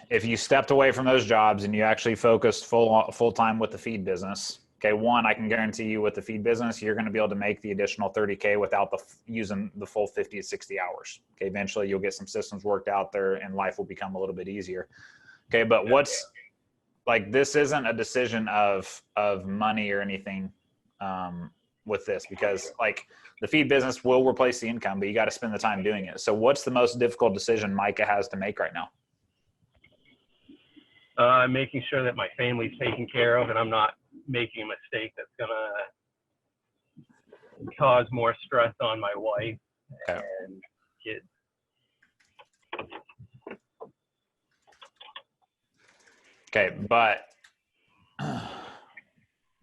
if you stepped away from those jobs and you actually focused full time with the feed business, okay, one, I can guarantee you with the feed business, you're going to be able to make the additional 30K without using the full 50 to 60 hours. Okay, eventually you'll get some systems worked out there and life will become a little bit easier. Okay, but this isn't a decision of money or anything with this, because like the feed business will replace the income, but you got to spend the time doing it. So what's the most difficult decision Micah has to make right now? Making sure that my family's taken care of and I'm not making a mistake that's going to cause more stress on my wife and kids. Okay, but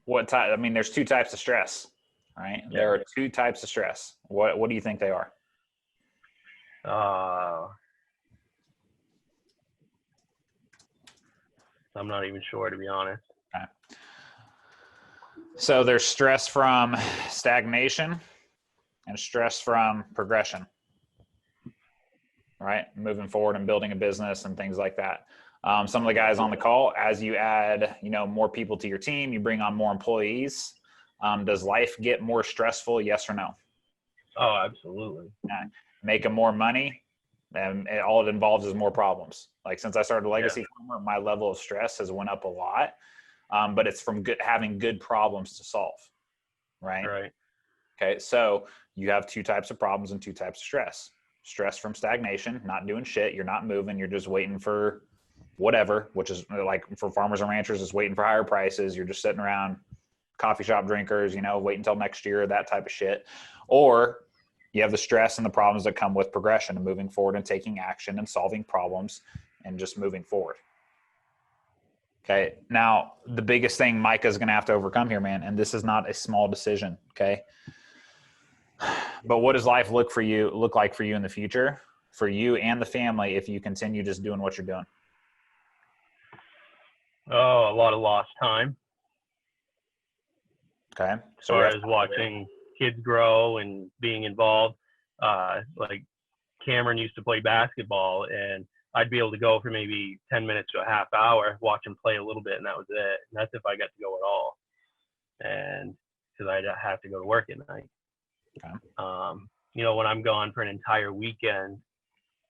what type? I mean, there's two types of stress, right? Yeah. There are two types of stress. What do you think they are? I'm not even sure, to be honest. Okay. So there's stress from stagnation and stress from progression, right? Moving forward and building a business and things like that. Some of the guys on the call, as you add, more people to your team, you bring on more employees. Does life get more stressful? Yes or no? Oh, absolutely. Making more money, and all it involves is more problems. Like since I started Legacy Farmer, my level of stress has went up a lot, but it's from having good problems to solve, right? Right. Okay, so you have two types of problems and two types of stress. Stress from stagnation, not doing shit, you're not moving, you're just waiting for whatever, which is like for farmers and ranchers, it's waiting for higher prices. You're just sitting around, coffee shop drinkers, wait until next year, that type of shit. Or you have the stress and the problems that come with progression and moving forward and taking action and solving problems and just moving forward. Okay. Now, the biggest thing Micah's going to have to overcome here, man, and this is not a small decision. Okay. But what does life look like for you in the future, for you and the family, if you continue just doing what you're doing? Oh, a lot of lost time. Okay. So as far as watching kids grow and being involved, like Cameron used to play basketball and I'd be able to go for maybe 10 minutes to a half hour, watch him play a little bit, and that was it. And that's if I got to go at all. And because I'd have to go to work at night. Okay. When I'm gone for an entire weekend,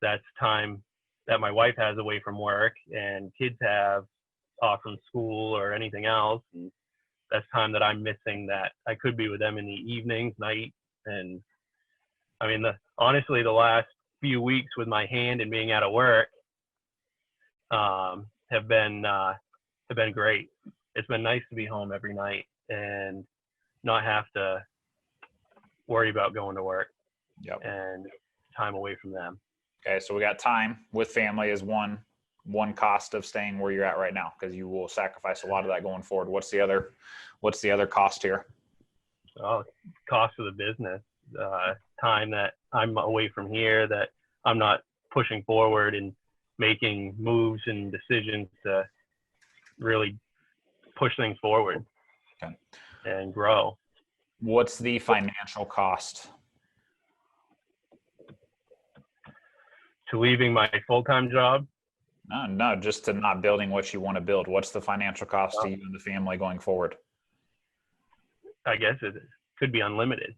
that's time that my wife has away from work and kids have off from school or anything else. And that's time that I'm missing that I could be with them in the evenings, night. And I mean, honestly, the last few weeks with my hand and being out of work have been great. It's been nice to be home every night and not have to worry about going to work. Yep. And time away from them. Okay, so we got time with family is one cost of staying where you're at right now, because you will sacrifice a lot of that going forward. What's the other cost here? Oh, cost of the business. Time that I'm away from here, that I'm not pushing forward and making moves and decisions to really push things forward. Okay. And grow. What's the financial cost to leaving my full-time job? No, just to not building what you want to build. What's the financial cost to you and the family going forward? I guess it could be unlimited.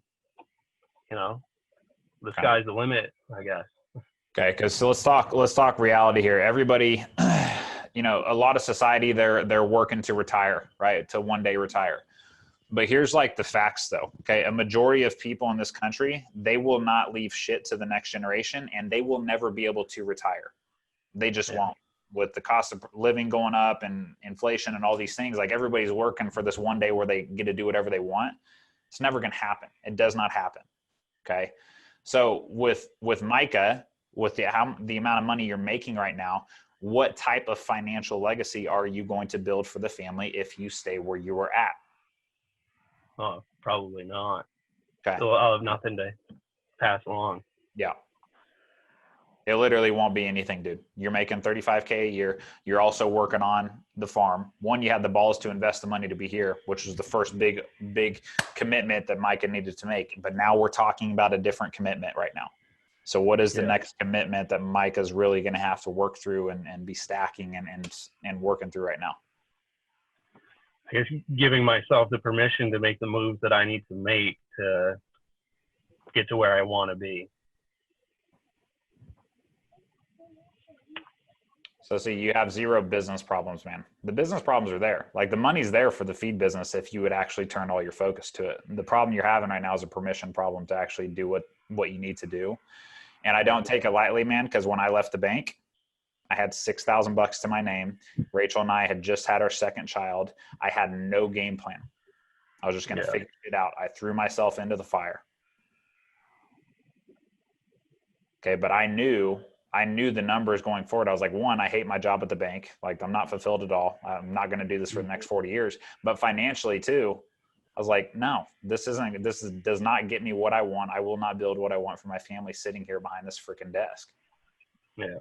The sky's the limit, I guess. Okay, because let's talk reality here. Everybody, a lot of society, they're working to retire, right? To one day retire. But here's like the facts though. Okay. A majority of people in this country, they will not leave shit to the next generation and they will never be able to retire. They just won't. With the cost of living going up and inflation and all these things, like everybody's working for this one day where they get to do whatever they want. It's never going to happen. It does not happen. Okay. So with Micah, with the amount of money you're making right now, what type of financial legacy are you going to build for the family if you stay where you were at? Oh, probably not. Okay. So I'll have nothing to pass along. Yeah. It literally won't be anything, dude. You're making $35K a year. You're also working on the farm. One, you had the balls to invest the money to be here, which was the first big commitment that Micah needed to make. But now we're talking about a different commitment right now. So what is the Yeah. next commitment that Micah's really going to have to work through and be stacking and working through right now? I guess giving myself the permission to make the moves that I need to make to get to where I want to be. So see, you have zero business problems, man. The business problems are there. Like the money's there for the feed business if you would actually turn all your focus to it. The problem you're having right now is a permission problem to actually do what you need to do. And I don't take it lightly, man, because when I left the bank, I had $6,000 to my name. Rachel and I had just had our second child. I had no game plan. I was just going to figure it out. I threw myself into the fire. Okay, but I knew the numbers going forward. I was like, one, I hate my job at the bank. Like I'm not fulfilled at all. I'm not going to do this for the next 40 years. But financially too, I was like, no, this does not get me what I want. I will not build what I want for my family sitting here behind this freaking desk. Yeah.